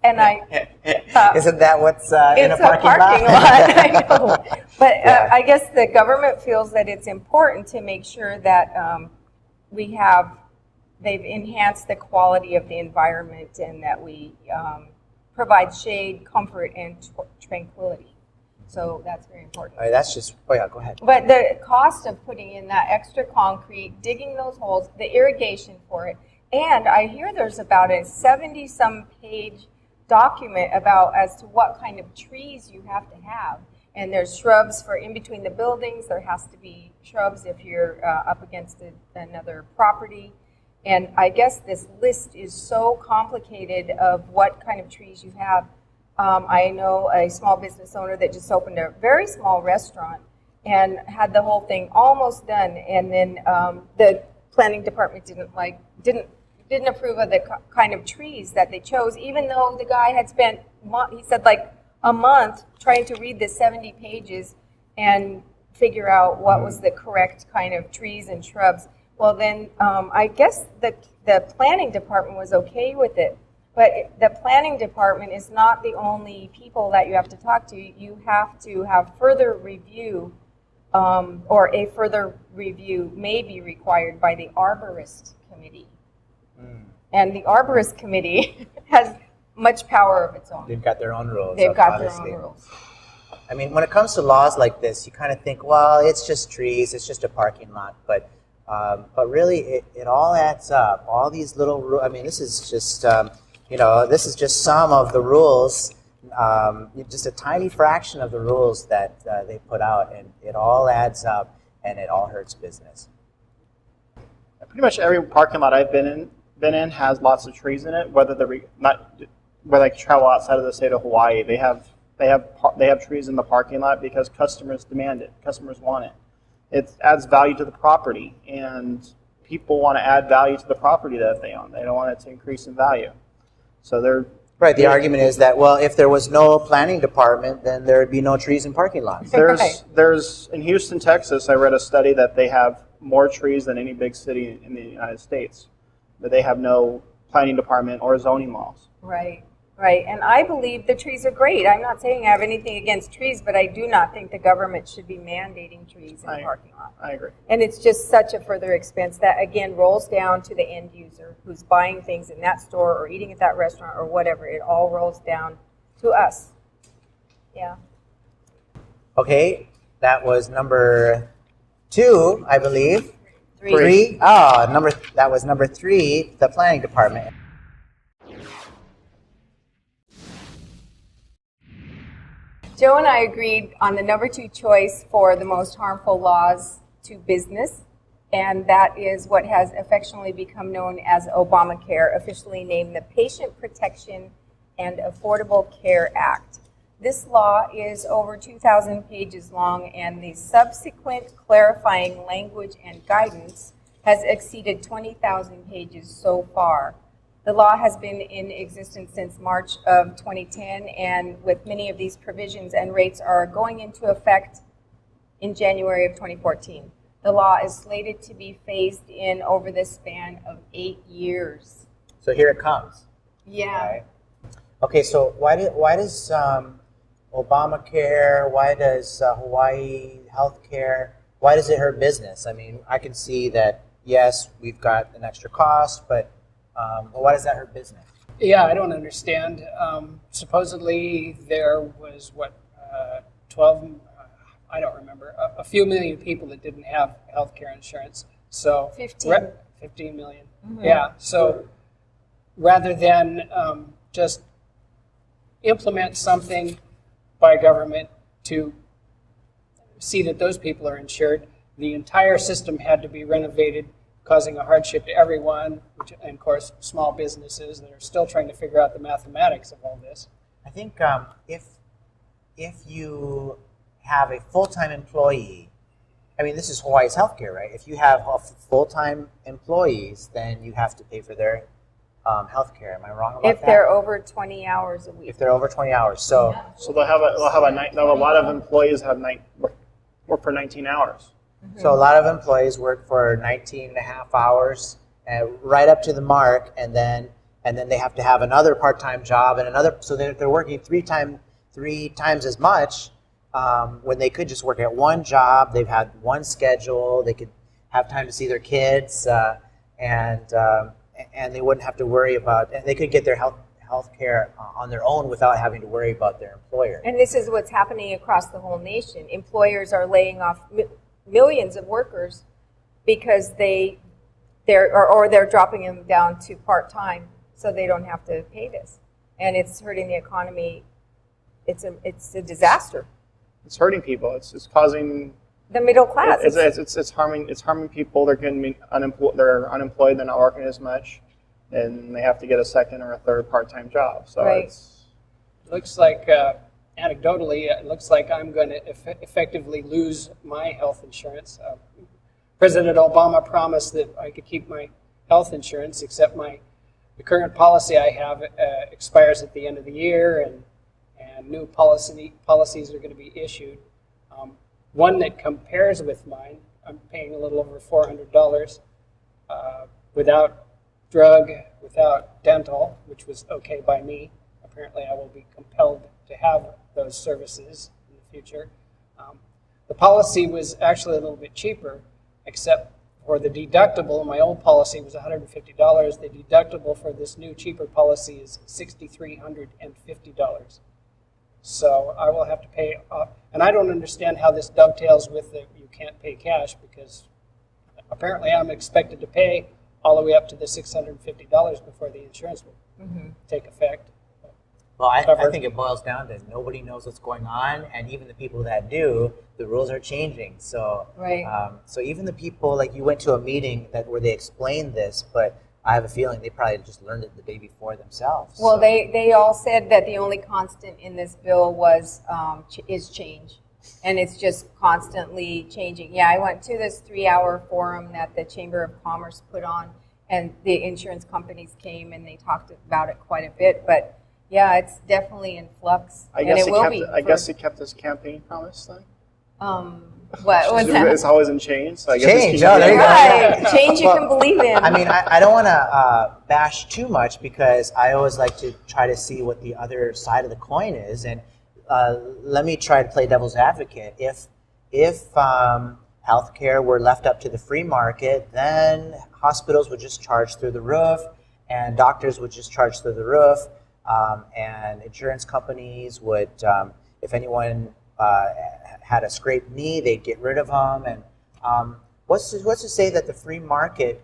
Speaker 4: And I thought,
Speaker 1: isn't that what's in a
Speaker 4: it's
Speaker 1: parking
Speaker 4: a parking lot? I know. But
Speaker 1: Yeah.
Speaker 4: I guess the government feels that it's important to make sure that they've enhanced the quality of the environment and that we provide shade, comfort, and tranquility. So that's very important.
Speaker 1: All right, that's just, oh yeah, go ahead.
Speaker 4: But the cost of putting in that extra concrete, digging those holes, the irrigation for it, and I hear there's about a 70-some page document about as to what kind of trees you have to have. And there's shrubs for in between the buildings. There has to be shrubs if you're up against another property. And I guess this list is so complicated of what kind of trees you have. I know a small business owner that just opened a very small restaurant and had the whole thing almost done, and then the planning department didn't approve of the kind of trees that they chose, even though the guy had spent, he said, like a month trying to read the 70 pages and figure out what was the correct kind of trees and shrubs. Well, then I guess the planning department was okay with it. But the planning department is not the only people that you have to talk to. You have to have further review, or a further review may be required by the arborist committee. And the arborist committee has much power of its own.
Speaker 1: They've got their own rules.
Speaker 4: They've got
Speaker 1: obviously.
Speaker 4: their own rules.
Speaker 1: I mean, when it comes to laws like this, you kind of think, well, it's just trees, it's just a parking lot. But really, it all adds up. All these little rules. I mean, this is just... this is just some of the rules, just a tiny fraction of the rules that they put out, and it all adds up, and it all hurts business.
Speaker 2: Pretty much every parking lot I've been in has lots of trees in it. Whether I travel outside of the state of Hawaii, they have trees in the parking lot because customers demand it. Customers want it. It adds value to the property, and people want to add value to the property that they own. They don't want it to increase in value. So they're
Speaker 1: right. The argument is that, well, if there was no planning department, then there would be no trees in parking lots.
Speaker 2: There's in Houston, Texas, I read a study that they have more trees than any big city in the United States, but they have no planning department or zoning laws.
Speaker 4: Right. And I believe the trees are great. I'm not saying I have anything against trees, but I do not think the government should be mandating trees in parking lots.
Speaker 2: I agree.
Speaker 4: And it's just such a further expense that, again, rolls down to the end user who's buying things in that store or eating at that restaurant or whatever. It all rolls down to us. Yeah.
Speaker 1: Okay, that was number 2, I believe.
Speaker 4: 3.
Speaker 1: That was number 3, the planning department.
Speaker 4: Joe and I agreed on the number 2 choice for the most harmful laws to business, and that is what has affectionately become known as Obamacare, officially named the Patient Protection and Affordable Care Act. This law is over 2,000 pages long, and the subsequent clarifying language and guidance has exceeded 20,000 pages so far. The law has been in existence since March of 2010, and with many of these provisions and rates are going into effect in January of 2014. The law is slated to be phased in over the span of 8 years.
Speaker 1: So here it comes.
Speaker 4: Yeah.
Speaker 1: Right? Okay, so why does Obamacare, why does Hawaii healthcare, why does it hurt business? I mean, I can see that, yes, we've got an extra cost, but why does that hurt business?
Speaker 3: Yeah, I don't understand. Supposedly there was, 12, I don't remember, a few million people that didn't have health care insurance. So 15 million. Mm-hmm. Yeah, so rather than just implement something by government to see that those people are insured. The entire system had to be renovated, causing a hardship to everyone, and of course small businesses that are still trying to figure out the mathematics of all this.
Speaker 1: I think if you have a full-time employee, I mean, this is Hawaii's healthcare, right? If you have full-time employees, then you have to pay for their healthcare. Am I wrong about that?
Speaker 4: If they're over 20 hours a week.
Speaker 1: If they're over 20 hours, so
Speaker 2: they'll have a lot of employees have work for 19 hours.
Speaker 1: So a lot of employees work for 19 and a half hours, right up to the mark, and then they have to have another part-time job and another. So they're working three times as much when they could just work at one job. They've had one schedule. They could have time to see their kids, and they wouldn't have to worry about. And they could get their health care on their own without having to worry about their employer.
Speaker 4: And this is what's happening across the whole nation. Employers are laying off millions of workers because they're dropping them down to part-time so they don't have to pay this. And it's hurting the economy. It's a disaster.
Speaker 2: It's hurting people. It's causing
Speaker 4: the middle class.
Speaker 2: It's harming people. They're getting unemployed. They're unemployed. They're not working as much, and they have to get a second or a third part-time job. So
Speaker 4: right.
Speaker 3: It looks like anecdotally, it looks like I'm going to effectively lose my health insurance. President Obama promised that I could keep my health insurance, except the current policy I have expires at the end of the year, and new policies are going to be issued. One that compares with mine, I'm paying a little over $400 without drug, without dental, which was okay by me. Apparently I will be compelled to have those services in the future. The policy was actually a little bit cheaper, except for the deductible. My old policy was $150. The deductible for this new cheaper policy is $6,350. So I will have to pay, and I don't understand how this dovetails with you can't pay cash, because apparently I'm expected to pay all the way up to the $650 before the insurance will take effect.
Speaker 1: Well, I think it boils down to nobody knows what's going on, and even the people that do, the rules are changing. So,
Speaker 4: right.
Speaker 1: So even the people, like you went to a meeting where they explained this, but I have a feeling they probably just learned it the day before themselves.
Speaker 4: Well,
Speaker 1: so.
Speaker 4: they all said that the only constant in this bill is change, and it's just constantly changing. Yeah, I went to this 3-hour forum that the Chamber of Commerce put on, and the insurance companies came and they talked about it quite a bit, but. Yeah, it's definitely in flux,
Speaker 2: I guess he kept his campaign promise then.
Speaker 4: What was that?
Speaker 2: It's always in change. So I guess
Speaker 1: change.
Speaker 4: Right. Change you can believe in.
Speaker 1: I mean, I don't want to bash too much, because I always like to try to see what the other side of the coin is, and let me try to play devil's advocate. If healthcare were left up to the free market, then hospitals would just charge through the roof, and doctors would just charge through the roof. And insurance companies would, if anyone had a scraped knee, they'd get rid of them. And what's to say that the free market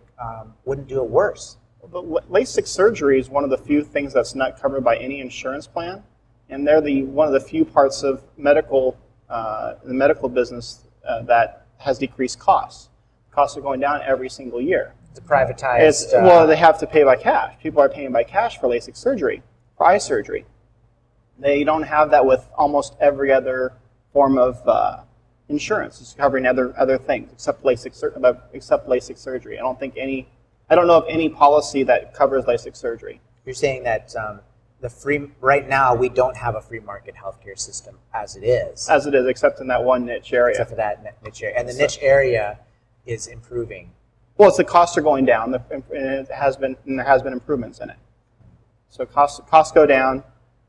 Speaker 1: wouldn't do it worse?
Speaker 2: But LASIK surgery is one of the few things that's not covered by any insurance plan, and they're one of the few parts of the medical business that has decreased costs. Costs are going down every single year.
Speaker 1: It's privatized.
Speaker 2: Well, they have to pay by cash. People are paying by cash for LASIK surgery. For eye surgery. They don't have that with almost every other form of insurance. It's covering other things except LASIK surgery. I don't know of any policy that covers LASIK surgery.
Speaker 1: You're saying that right now we don't have a free market healthcare system as it is.
Speaker 2: As it is, except in that one niche area.
Speaker 1: Except for that niche area, and the niche area is improving.
Speaker 2: Well, the costs are going down, and there has been improvements in it. So costs go down,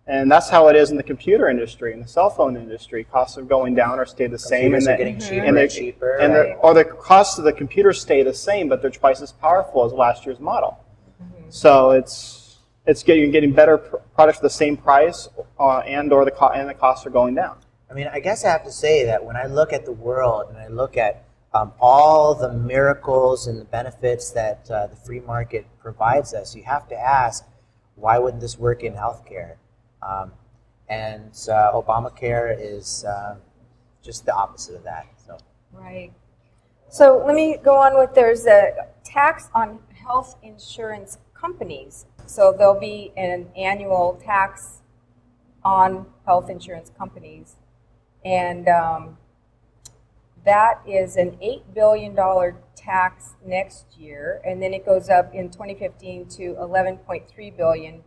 Speaker 2: and that's how it is in the computer industry, in the cell phone industry. Costs are going down or stay the same,
Speaker 1: and they're getting cheaper
Speaker 2: and
Speaker 1: cheaper.
Speaker 2: Or the costs of the computers stay the same, but they're twice as powerful as last year's model. So you're getting better products for the same price, and the costs are going down.
Speaker 1: I mean, I guess I have to say that when I look at the world and I look at all the miracles and the benefits that the free market provides us, you have to ask, why wouldn't this work in healthcare? And Obamacare is just the opposite of that. So
Speaker 4: Right. So let me go on with, there's a tax on health insurance companies. So there'll be an annual tax on health insurance companies. And that is an $8 billion tax next year. And then it goes up in 2015 to $11.3 billion.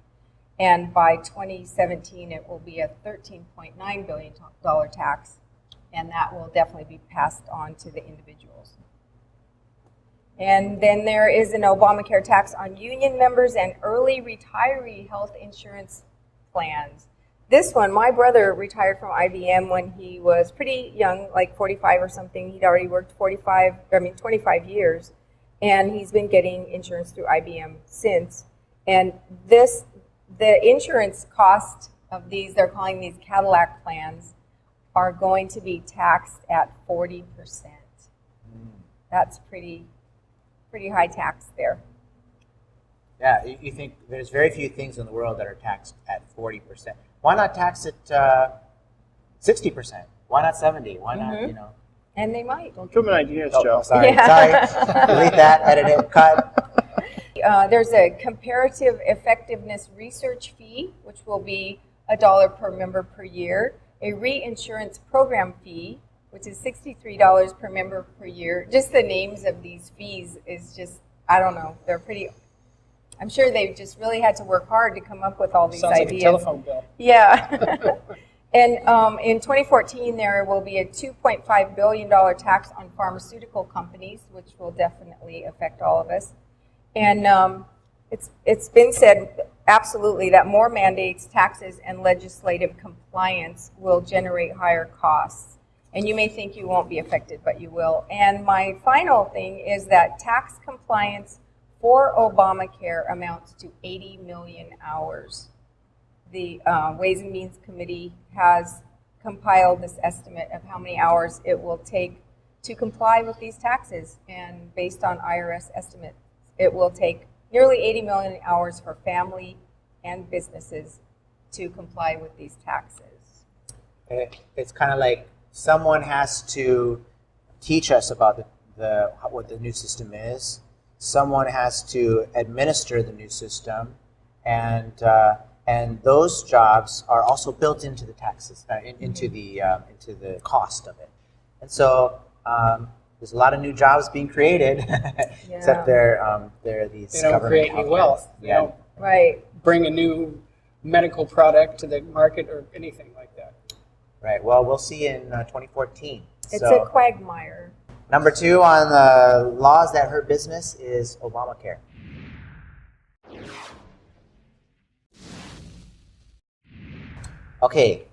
Speaker 4: And by 2017, it will be a $13.9 billion tax. And that will definitely be passed on to the individuals. And then there is an Obamacare tax on union members and early retiree health insurance plans. This one, my brother retired from IBM when he was pretty young, like 45 or something. He'd already worked 25 years, and he's been getting insurance through IBM since. And the insurance cost of these, they're calling these Cadillac plans, are going to be taxed at 40%. That's pretty high tax there.
Speaker 1: yeah, you think there's very few things in the world that are taxed at 40%. Why not tax it 60%? Why not 70? Why not, you know?
Speaker 4: And they might.
Speaker 2: Don't give them ideas,
Speaker 1: Oh,
Speaker 2: Joe.
Speaker 1: sorry,
Speaker 4: Yeah.
Speaker 1: sorry. Delete that, edit it, cut.
Speaker 4: There's a comparative effectiveness research fee, which will be $1 per member per year. A reinsurance program fee, which is $63 per member per year. Just the names of these fees is just, I don't know, they're pretty, I'm sure they just really had to work hard to come up with all these
Speaker 3: Sounds like
Speaker 4: ideas.
Speaker 3: a telephone bill.
Speaker 4: Yeah. And in 2014, there will be a $2.5 billion tax on pharmaceutical companies, which will definitely affect all of us. And it's been said absolutely that more mandates, taxes, and legislative compliance will generate higher costs. And you may think you won't be affected, but you will. And my final thing is that tax compliance for Obamacare amounts to 80 million hours. The Ways and Means Committee has compiled this estimate of how many hours it will take to comply with these taxes. And based on IRS estimates, it will take nearly 80 million hours for family and businesses to comply with these taxes.
Speaker 1: It's kind of like someone has to teach us about what the new system is. Someone has to administer the new system, and those jobs are also built into the taxes, into the cost of it. And so there's a lot of new jobs being created, except they're these
Speaker 3: They don't
Speaker 1: government
Speaker 3: create any
Speaker 1: outlets.
Speaker 3: wealth. They
Speaker 1: Yeah.
Speaker 3: don't
Speaker 4: Right.
Speaker 3: bring a new medical product to the market or anything like that.
Speaker 1: Right. Well, we'll see in 2014.
Speaker 4: It's
Speaker 1: So,
Speaker 4: a quagmire.
Speaker 1: number 2 on the laws that hurt business is Obamacare. Okay.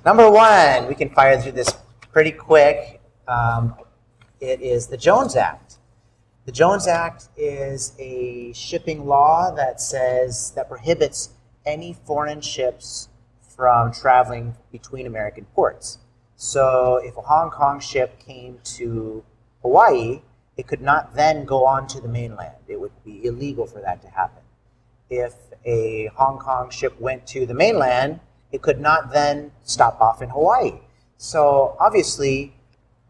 Speaker 1: Number 1, we can fire through this pretty quick. It is the Jones Act. The Jones Act is a shipping law that prohibits any foreign ships from traveling between American ports. So if a Hong Kong ship came to Hawaii, it could not then go on to the mainland. It would be illegal for that to happen. If a Hong Kong ship went to the mainland, it could not then stop off in Hawaii. So obviously,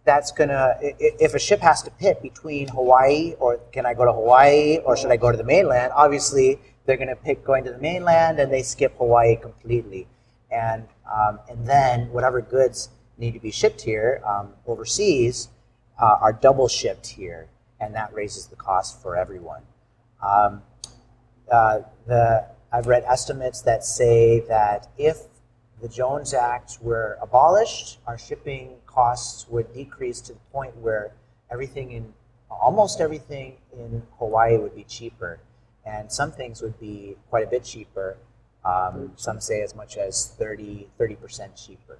Speaker 1: that's gonna, if a ship has to pick between Hawaii, or can I go to Hawaii, or should I go to the mainland, obviously they're gonna pick going to the mainland, and they skip Hawaii completely. And then whatever goods need to be shipped here overseas are double shipped here, and that raises the cost for everyone. I've read estimates that say that if the Jones Act were abolished, our shipping costs would decrease to the point where almost everything in Hawaii would be cheaper, and some things would be quite a bit cheaper. Some say as much as 30% cheaper.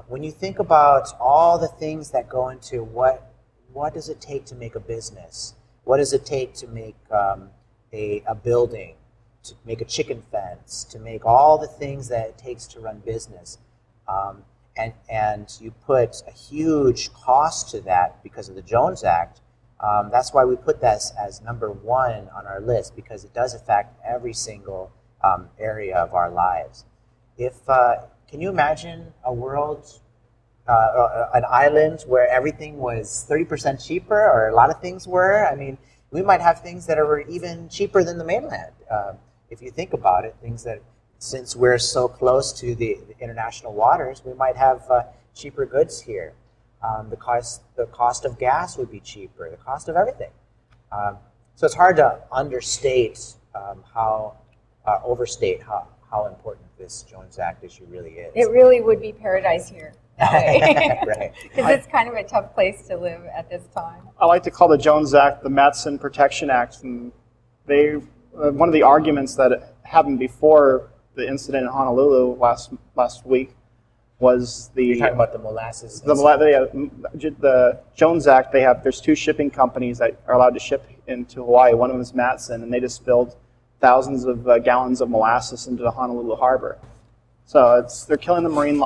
Speaker 1: When you think about all the things that go into what does it take to make a business? What does it take to make a building, to make a chicken fence, to make all the things that it takes to run business? And you put a huge cost to that because of the Jones Act. That's why we put that as number 1 on our list, because it does affect every single area of our lives. Can you imagine a world an island where everything was 30% cheaper, or a lot of things were. I mean, we might have things that are even cheaper than the mainland. If you think about it, things that, since we're so close to the international waters, we might have cheaper goods here. The cost of gas would be cheaper, the cost of everything. So it's hard to understate overstate how important this Jones Act issue really is.
Speaker 4: It really would be paradise here.
Speaker 1: Right.
Speaker 4: Because it's kind of a tough place to live at this time.
Speaker 2: I like to call the Jones Act the Matson Protection Act. And one of the arguments that happened before the incident in Honolulu last week was the...
Speaker 1: You're talking about the molasses.
Speaker 2: The Jones Act, there's 2 shipping companies that are allowed to ship into Hawaii. One of them is Matson, and they just spilled thousands of gallons of molasses into the Honolulu harbor. So they're killing the marine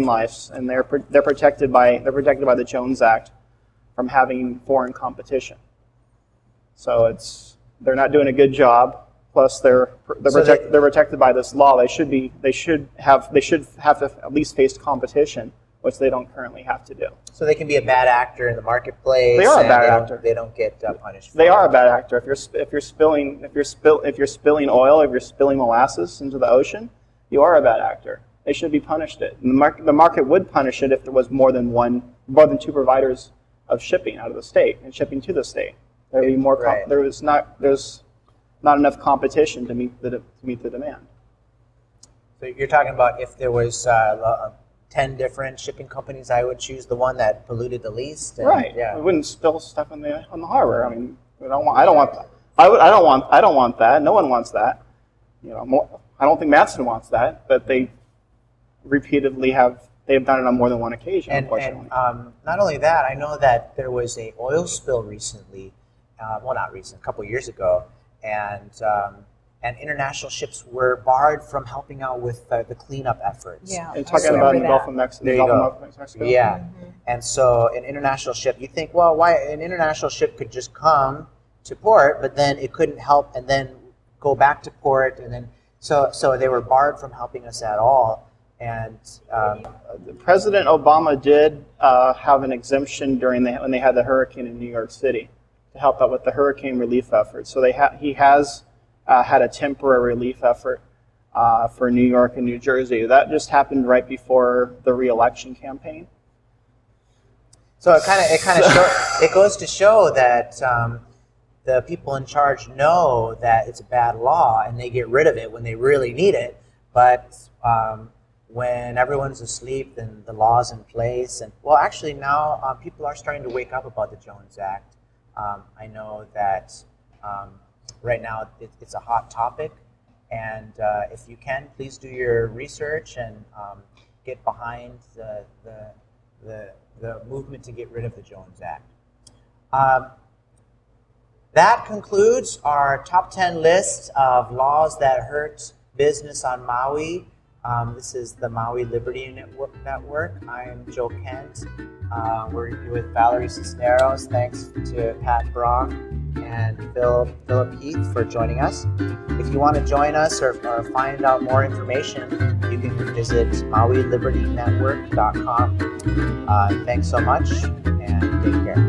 Speaker 2: lives, and they're protected by the Jones Act from having foreign competition. So they're not doing a good job. Plus, they're protected by this law. They should have to at least face competition, which they don't currently have to do.
Speaker 1: So they can be a bad actor in the marketplace.
Speaker 2: They are a bad actor.
Speaker 1: They don't get punished.
Speaker 2: They are a bad actor. If you're spilling oil, if you're spilling molasses into the ocean, you are a bad actor. They should be punished. And the market would punish it if there was more than 2 providers of shipping out of the state and shipping to the state. There would be more.
Speaker 1: Right.
Speaker 2: There's not enough competition to meet the demand.
Speaker 1: So you're talking about if there was 10 different shipping companies, I would choose the one that polluted the least. And,
Speaker 2: right.
Speaker 1: Yeah.
Speaker 2: We wouldn't spill stuff on the harbor. I mean, I don't want that. No one wants that. I don't think Matson wants that, but they repeatedly they've done it on more than one occasion, unfortunately.
Speaker 1: And not only that, I know that there was an oil spill recently, not recent, a couple years ago, and international ships were barred from helping out with the cleanup efforts.
Speaker 4: Yeah,
Speaker 2: and talking about the Gulf of Mexico.
Speaker 1: There you go.
Speaker 2: Mexico.
Speaker 1: Yeah, and so an international ship, you think, well, why an international ship could just come to port, but then it couldn't help and then go back to port, and then so they were barred from helping us at all. And
Speaker 2: President Obama did have an exemption when they had the hurricane in New York City to help out with the hurricane relief effort. So he has had a temporary relief effort for New York and New Jersey. That just happened right before the re-election campaign.
Speaker 1: So it goes to show that the people in charge know that it's a bad law and they get rid of it when they really need it. But when everyone's asleep, then the law's in place. And well, actually now people are starting to wake up about the Jones Act. I know that right now it's a hot topic, and if you can, please do your research and get behind the movement to get rid of the Jones Act. That concludes our top 10 list of laws that hurt business on Maui. This is the Maui Liberty Network. I'm Joe Kent. We're here with Valerie Cisneros. Thanks to Pat Brock and Philip Heath for joining us. If you want to join us or find out more information, you can visit MauiLibertyNetwork.com. Thanks so much, and take care.